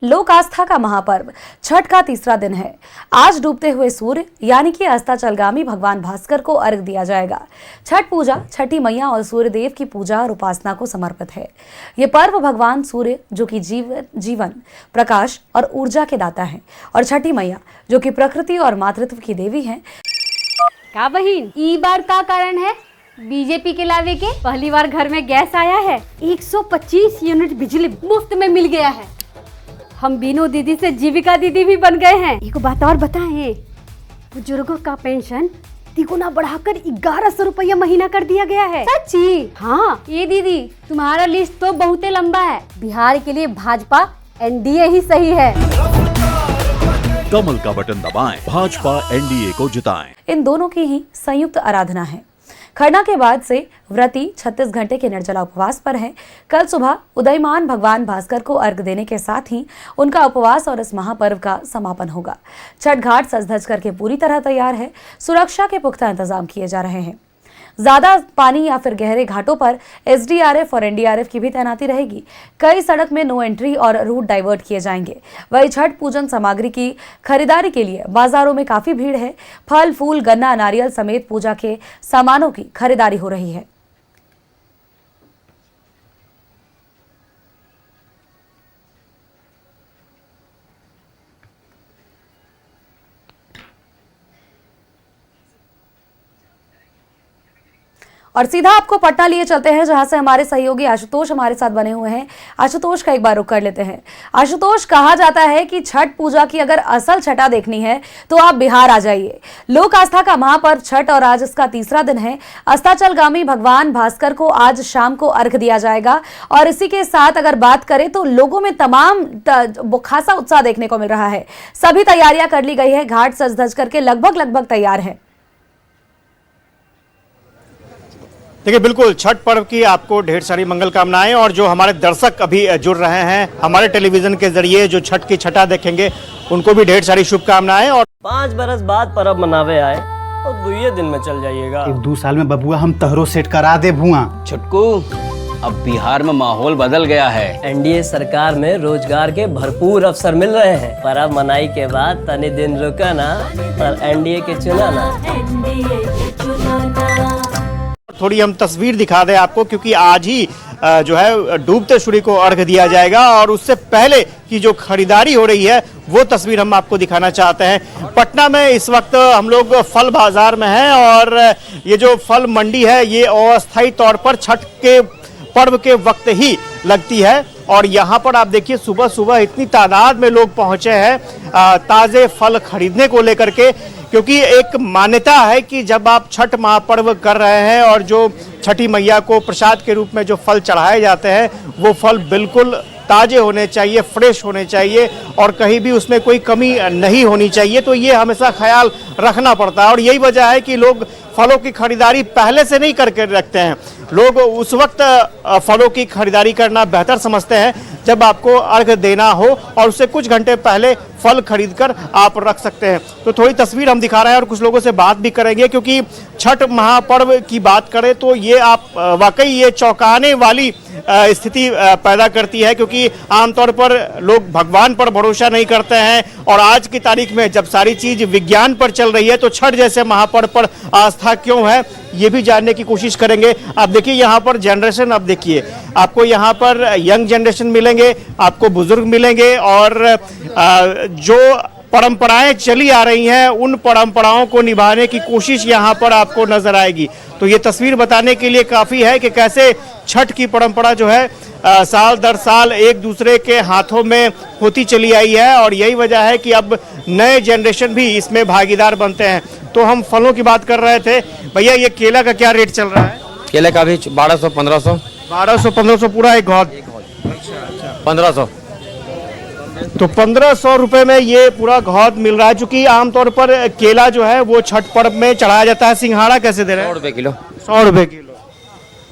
लोक आस्था का महापर्व छठ का तीसरा दिन है। आज डूबते हुए सूर्य यानी कि अस्ताचलगामी भगवान भास्कर को अर्घ दिया जाएगा। छठ पूजा छठी मैया और सूर्य देव की पूजा और उपासना को समर्पित है। ये पर्व भगवान सूर्य जो कि जीवन, प्रकाश और ऊर्जा के दाता है, और छठी मैया जो कि प्रकृति और मातृत्व की देवी है। का बहिन ई बार का कारण है बीजेपी के लावे के पहली बार घर में गैस आया है। 125 यूनिट बिजली मुफ्त में मिल गया है। हम बीनू दीदी से जीविका दीदी भी बन गए हैं। एक बात और बताएं, बुजुर्गों का पेंशन तिगुना बढ़ाकर 1100 रुपया महीना कर दिया गया है। सच्ची? हाँ। ये दीदी तुम्हारा लिस्ट तो बहुत लंबा है। बिहार के लिए भाजपा एनडीए ही सही है। कमल का बटन दबाएं, भाजपा एनडीए को जिताएं। इन दोनों की ही संयुक्त आराधना है। खरना के बाद से व्रती 36 घंटे के निर्जला उपवास पर हैं। कल सुबह उदयमान भगवान भास्कर को अर्घ देने के साथ ही उनका उपवास और इस महापर्व का समापन होगा। छठ घाट सज धज करके पूरी तरह तैयार है। सुरक्षा के पुख्ता इंतजाम किए जा रहे हैं। ज्यादा पानी या फिर गहरे घाटों पर एसडीआरएफ और एनडीआरएफ की भी तैनाती रहेगी। कई सड़क में नो एंट्री और रूट डाइवर्ट किए जाएंगे। वही छठ पूजन सामग्री की खरीदारी के लिए बाजारों में काफी भीड़ है। फल, फूल, गन्ना, नारियल समेत पूजा के सामानों की खरीदारी हो रही है। और सीधा आपको पटना लिए चलते हैं, जहां से हमारे सहयोगी आशुतोष हमारे साथ बने हुए हैं। आशुतोष का एक बार रुख कर लेते हैं। आशुतोष, कहा जाता है कि छठ पूजा की अगर असल छठा देखनी है तो आप बिहार आ जाइए। लोक आस्था का महापर्व छठ और आज इसका तीसरा दिन है। अस्ताचलगामी भगवान भास्कर को आज शाम को अर्घ दिया जाएगा और इसी के साथ अगर बात करें तो लोगों में तमाम खासा उत्साह देखने को मिल रहा है। सभी तैयारियां कर ली गई है। घाट सज धज करके लगभग तैयार है। देखिए, बिल्कुल छठ पर्व की आपको ढेर सारी मंगल कामनाएं। और जो हमारे दर्शक अभी जुड़ रहे हैं हमारे टेलीविजन के जरिए जो छठ की छठा देखेंगे उनको भी ढेर सारी शुभकामनाएं। और 5 बरस बाद पर्व मनावे आए और 2 दिन में चल जाइएगा। 1-2 साल में बबुआ हम तहरो सेट करा दे भुआ। छुटकू, अब बिहार में माहौल बदल गया है। एनडीए सरकार में रोजगार के भरपूर अवसर मिल रहे हैं। पर्व मनाई के बाद तनी दिन रुका ना और एनडीए के चुना ना। थोड़ी हम तस्वीर दिखा दें आपको, क्योंकि आज ही जो है डूबते सूर्य को अर्घ दिया जाएगा और उससे पहले की जो खरीदारी हो रही है वो तस्वीर हम आपको दिखाना चाहते हैं। पटना में इस वक्त हम लोग फल बाजार में हैं और ये जो फल मंडी है ये अस्थायी तौर पर छठ के पर्व के वक्त ही लगती है। और यहाँ पर आप देखिए सुबह सुबह इतनी तादाद में लोग पहुंचे हैं ताज़े फल खरीदने को लेकर के, क्योंकि एक मान्यता है कि जब आप छठ महापर्व कर रहे हैं और जो छठी मैया को प्रसाद के रूप में जो फल चढ़ाए जाते हैं वो फल बिल्कुल ताज़े होने चाहिए, फ्रेश होने चाहिए और कहीं भी उसमें कोई कमी नहीं होनी चाहिए। तो ये हमेशा ख्याल रखना पड़ता है और यही वजह है कि लोग फलों की खरीदारी पहले से नहीं करके रखते हैं। लोग उस वक्त फलों की खरीदारी करना बेहतर समझते हैं जब आपको अर्घ देना हो और उससे कुछ घंटे पहले फल खरीदकर आप रख सकते हैं। तो थोड़ी तस्वीर हम दिखा रहे हैं और कुछ लोगों से बात भी करेंगे, क्योंकि छठ महापर्व की बात करें तो ये आप वाकई ये चौंकाने वाली स्थिति पैदा करती है, क्योंकि आमतौर पर लोग भगवान पर भरोसा नहीं करते हैं और आज की तारीख में जब सारी चीज विज्ञान पर चल रही है तो छठ जैसे महापर्व पर आस्था क्यों है ये भी जानने की कोशिश करेंगे। आप देखिए यहाँ पर जनरेशन, अब देखिए आपको यहाँ पर यंग जनरेशन मिलेंगे, आपको बुजुर्ग मिलेंगे और जो परंपराएं चली आ रही हैं उन परंपराओं को निभाने की कोशिश यहाँ पर आपको नजर आएगी। तो ये तस्वीर बताने के लिए काफ़ी है कि कैसे छठ की परंपरा जो है साल दर साल एक दूसरे के हाथों में होती चली आई है और यही वजह है कि अब नए जनरेशन भी इसमें भागीदार बनते हैं। तो हम फलों की बात कर रहे थे। भैया, ये केला का क्या रेट चल रहा है? केले का भी 1200-1500। 1200-1500 पूरा एक घौद? 1500। तो 1500 रुपए में ये पूरा घौद मिल रहा है। चूंकि आमतौर पर केला जो है वो छठ पर्व में चढ़ाया जाता है। सिंघाड़ा कैसे दे रहे हैं? 100 रुपए किलो। 100 रुपए किलो।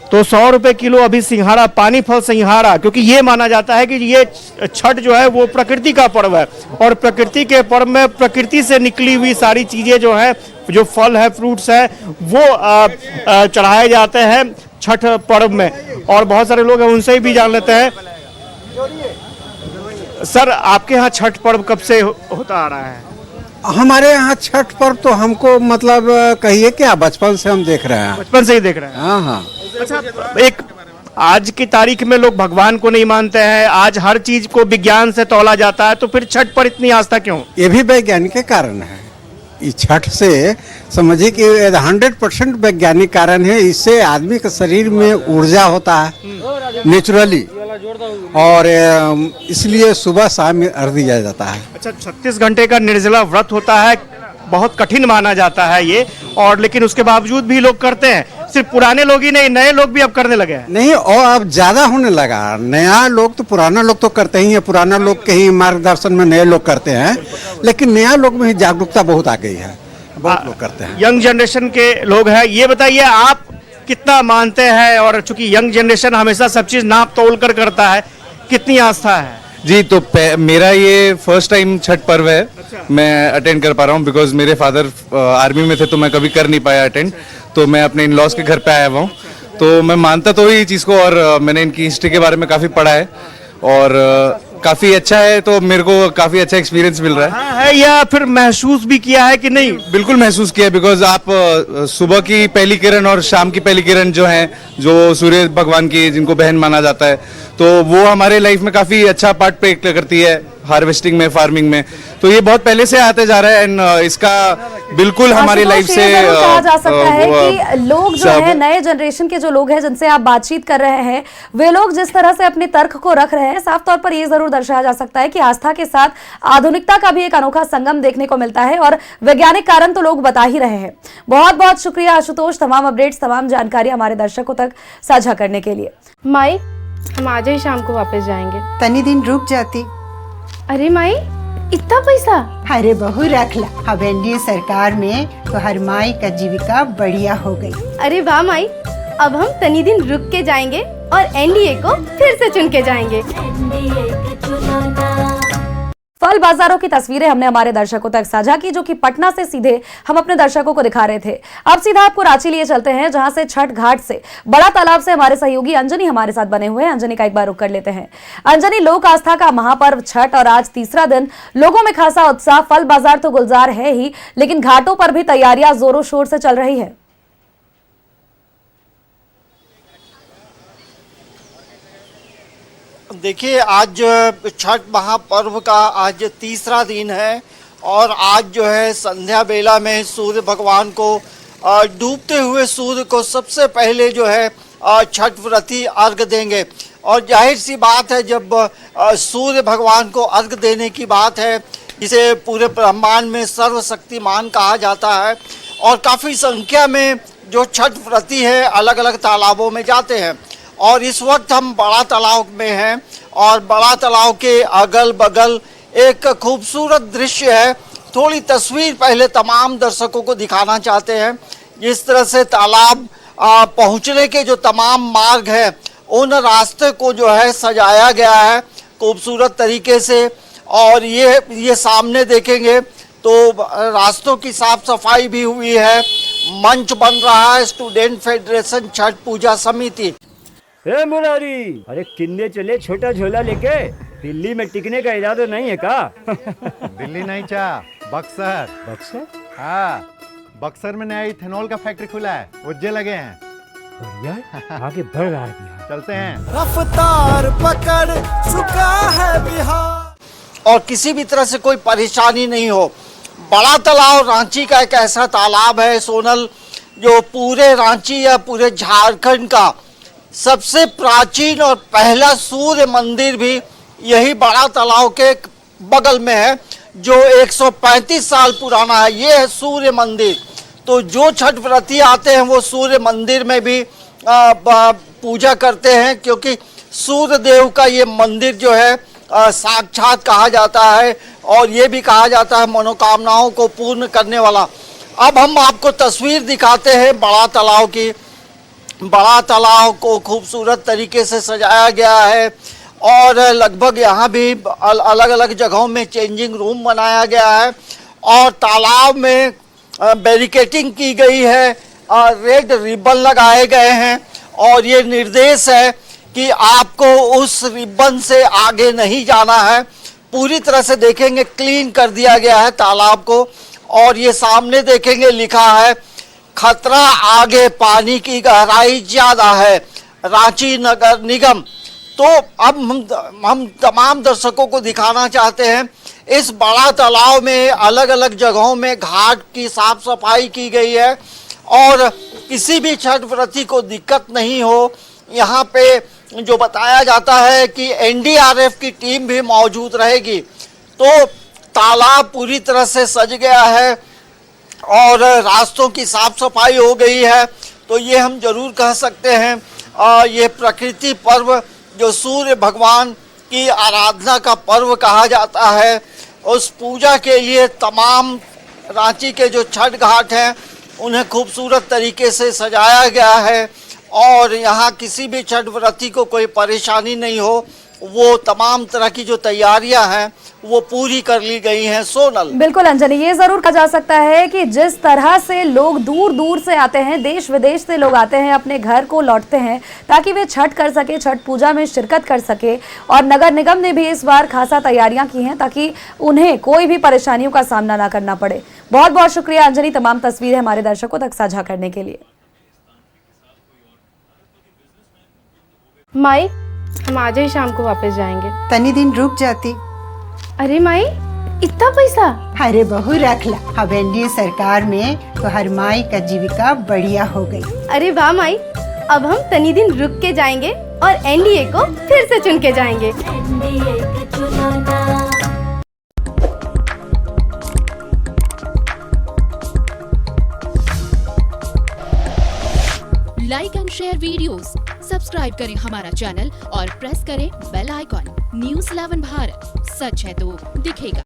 तो 100 रुपए किलो अभी सिंघाड़ा, पानी फल सिंघाड़ा, क्योंकि ये माना जाता है कि ये छठ जो है वो प्रकृति का पर्व है और प्रकृति के पर्व में प्रकृति से निकली हुई सारी चीजें जो है, जो फल है, फ्रूट्स है, वो चढ़ाए जाते हैं छठ पर्व में। और बहुत सारे लोग हैं उनसे भी जान लेते हैं। सर आपके यहाँ छठ पर्व कब से होता आ रहा है? हमारे यहाँ छठ पर्व तो हमको मतलब कहिए क्या बचपन से हम देख रहे हैं। बचपन से ही देख रहे हैं। हाँ हाँ। अच्छा, एक आज की तारीख में लोग भगवान को नहीं मानते हैं, आज हर चीज को विज्ञान से तौला जाता है, तो फिर छठ पर इतनी आस्था क्यों? ये भी वैज्ञानिक के कारण है। इस छठ से समझिए कि 100% वैज्ञानिक कारण है। इससे आदमी के शरीर में ऊर्जा होता है नेचुरली, और इसलिए सुबह शाम अर्घ दिया जाता है। अच्छा, 36 घंटे का निर्जला व्रत होता है, बहुत कठिन माना जाता है ये, और लेकिन उसके बावजूद भी लोग करते हैं। सिर्फ पुराने लोग ही नहीं, नए लोग भी अब करने लगे हैं। नहीं, और अब ज्यादा होने लगा। नया लोग तो पुराना लोग तो करते ही है, पुराना लोग के ही मार्गदर्शन में नए लोग करते हैं, लेकिन नया लोग में ही जागरूकता बहुत आ गई है, बहुत लोग करते हैं। यंग जनरेशन के लोग हैं, ये बताइए आप कितना मानते हैं? और चूंकि यंग जनरेशन हमेशा सब चीज नाप तोल कर करता है, कितनी आस्था है? जी, तो मेरा ये फर्स्ट टाइम छठ पर्व है। मैं अटेंड कर पा रहा हूँ बिकॉज मेरे फादर आर्मी में थे, तो मैं कभी कर नहीं पाया अटेंड। तो मैं अपने इन लॉज के घर पे आया हुआ हूँ, तो मैं मानता तो ही चीज़ को, और मैंने इनकी हिस्ट्री के बारे में काफ़ी पढ़ा है, और काफ़ी अच्छा है। तो मेरे को काफ़ी अच्छा एक्सपीरियंस मिल रहा है। है या फिर महसूस भी किया है कि नहीं? बिल्कुल महसूस किया, बिकॉज आप सुबह की पहली किरण और शाम की पहली किरण जो है, जो सूर्य भगवान की, जिनको बहन माना जाता है, तो वो हमारे लाइफ में काफ़ी अच्छा पार्ट प्ले करती है हार्वेस्टिंग में, फार्मिंग में। तो ये बहुत पहले से आते जा रहा है, एंड इसका बिल्कुल हमारी लाइफ से कहा जा सकता है कि लोग जो है, नए जनरेशन के जो लोग हैं जिनसे आप बातचीत कर रहे हैं, वे लोग जिस तरह से अपने तर्क को रख रहे हैं, साफ तौर पर ये जरूर दर्शाया जा सकता है कि आस्था के साथ आधुनिकता का भी एक अनोखा संगम देखने को मिलता है, और वैज्ञानिक कारण तो लोग बता ही रहे हैं। बहुत बहुत शुक्रिया आशुतोष, तमाम अपडेट्स, तमाम जानकारी हमारे दर्शकों तक साझा करने के लिए। माई, हम आज ही शाम को वापस जाएंगे। तनी दिन रुक जाती। अरे माई, इतना पैसा? अरे बहू रख ला, अब एनडीए सरकार में तो हर माई का जीविका बढ़िया हो गई। अरे वाह माई, अब हम तनी दिन रुक के जाएंगे और एनडीए को फिर से चुन के जाएंगे। फल बाजारों की तस्वीरें हमने हमारे दर्शकों तक साझा की, जो कि पटना से सीधे हम अपने दर्शकों को दिखा रहे थे। अब सीधा आपको रांची लिए चलते हैं, जहां से छठ घाट से, बड़ा तालाब से हमारे सहयोगी अंजनी हमारे साथ बने हुए हैं। अंजनी का एक बार रुख कर लेते हैं। अंजनी, लोक आस्था का महापर्व छठ और आज तीसरा दिन, लोगों में खासा उत्साह। फल बाजार तो गुलजार है ही, लेकिन घाटों पर भी तैयारियां जोरों शोर से चल रही है। देखिए, आज छठ महापर्व का आज तीसरा दिन है, और आज जो है संध्या बेला में सूर्य भगवान को, डूबते हुए सूर्य को सबसे पहले जो है छठ व्रती अर्घ देंगे। और जाहिर सी बात है, जब सूर्य भगवान को अर्घ देने की बात है, इसे पूरे ब्रह्मांड में सर्वशक्तिमान कहा जाता है, और काफ़ी संख्या में जो छठ व्रती है अलग अलग तालाबों में जाते हैं। और इस वक्त हम बड़ा तालाब में हैं, और बड़ा तालाब के अगल बगल एक खूबसूरत दृश्य है। थोड़ी तस्वीर पहले तमाम दर्शकों को दिखाना चाहते हैं। जिस तरह से तालाब पहुंचने के जो तमाम मार्ग है, उन रास्ते को जो है सजाया गया है खूबसूरत तरीके से। और ये सामने देखेंगे तो रास्तों की साफ सफाई भी हुई है। मंच बन रहा है स्टूडेंट फेडरेशन छठ पूजा समिति। हे मुरारी, अरे किन्ने चले छोटा झोला लेके? दिल्ली में टिकने का इरादा नहीं है का? दिल्ली नहीं चा, बक्सर। बक्सर? हाँ, बक्सर में नया इथेनॉल का फैक्ट्री खुला है, उज्जे लगे हैं। बढ़िया, आगे बढ़ रहा है बिहार। चलते हैं। रफ्तार पकड़ चुका है बिहार। और किसी भी तरह से कोई परेशानी नहीं हो। बड़ा तालाब रांची का एक ऐसा तालाब है सोनल, जो पूरे रांची या पूरे झारखंड का सबसे प्राचीन और पहला सूर्य मंदिर भी यही बड़ा तालाब के बगल में है, जो 135 साल पुराना है। ये है सूर्य मंदिर। तो जो छठ व्रती आते हैं वो सूर्य मंदिर में भी पूजा करते हैं, क्योंकि सूर्य देव का ये मंदिर जो है साक्षात कहा जाता है, और ये भी कहा जाता है मनोकामनाओं को पूर्ण करने वाला। अब हम आपको तस्वीर दिखाते हैं बड़ा तालाब की। बड़ा तालाब को खूबसूरत तरीके से सजाया गया है, और लगभग यहाँ भी अलग अलग जगहों में चेंजिंग रूम बनाया गया है, और तालाब में बैरिकेटिंग की गई है, रेड रिबन लगाए गए हैं, और ये निर्देश है कि आपको उस रिबन से आगे नहीं जाना है, पूरी तरह से देखेंगे क्लीन कर दिया गया है तालाब को, और ये सामने देखेंगे लिखा है खतरा आगे, पानी की गहराई ज्यादा है, रांची नगर निगम। तो अब हम तमाम दर्शकों को दिखाना चाहते हैं इस बड़ा तालाब में अलग अलग जगहों में घाट की साफ सफाई की गई है और किसी भी छठ व्रती को दिक्कत नहीं हो। यहाँ पे जो बताया जाता है कि एनडीआरएफ की टीम भी मौजूद रहेगी। तो तालाब पूरी तरह से सज गया है और रास्तों की साफ सफाई हो गई है। तो ये हम जरूर कह सकते हैं ये प्रकृति पर्व जो सूर्य भगवान की आराधना का पर्व कहा जाता है, उस पूजा के लिए तमाम रांची के जो छठ घाट हैं उन्हें खूबसूरत तरीके से सजाया गया है और यहाँ किसी भी छठ व्रती को कोई परेशानी नहीं हो, वो तमाम तरह की जो तैयारियां हैं वो पूरी कर ली गई हैं। सोनल, बिल्कुल अंजलि, ये जरूर कहा जा सकता है कि जिस तरह से लोग दूर दूर से आते हैं, देश विदेश से लोग आते हैं, अपने घर को लौटते हैं ताकि वे छठ कर सके, छठ पूजा में शिरकत कर सके, और नगर निगम ने भी इस बार खासा तैयारियां की हैं ताकि उन्हें कोई भी परेशानियों का सामना ना करना पड़े। बहुत बहुत शुक्रिया अंजलि, तमाम तस्वीरें हमारे दर्शकों तक साझा करने के लिए। माई, हम आज ही शाम को वापस जाएंगे। तनी दिन रुक जाती। अरे माई, इतना पैसा? अरे बहू रख ला, अब एनडीए सरकार में तो हर माई का जीविका बढ़िया हो गई। अरे वाह माई, अब हम तनी दिन रुक के जाएंगे और एनडीए को फिर से चुन के जाएंगे। Like and share videos, subscribe करें हमारा चैनल और प्रेस करें बेल आइकॉन। न्यूज़ 11 भारत, सच है तो दिखेगा।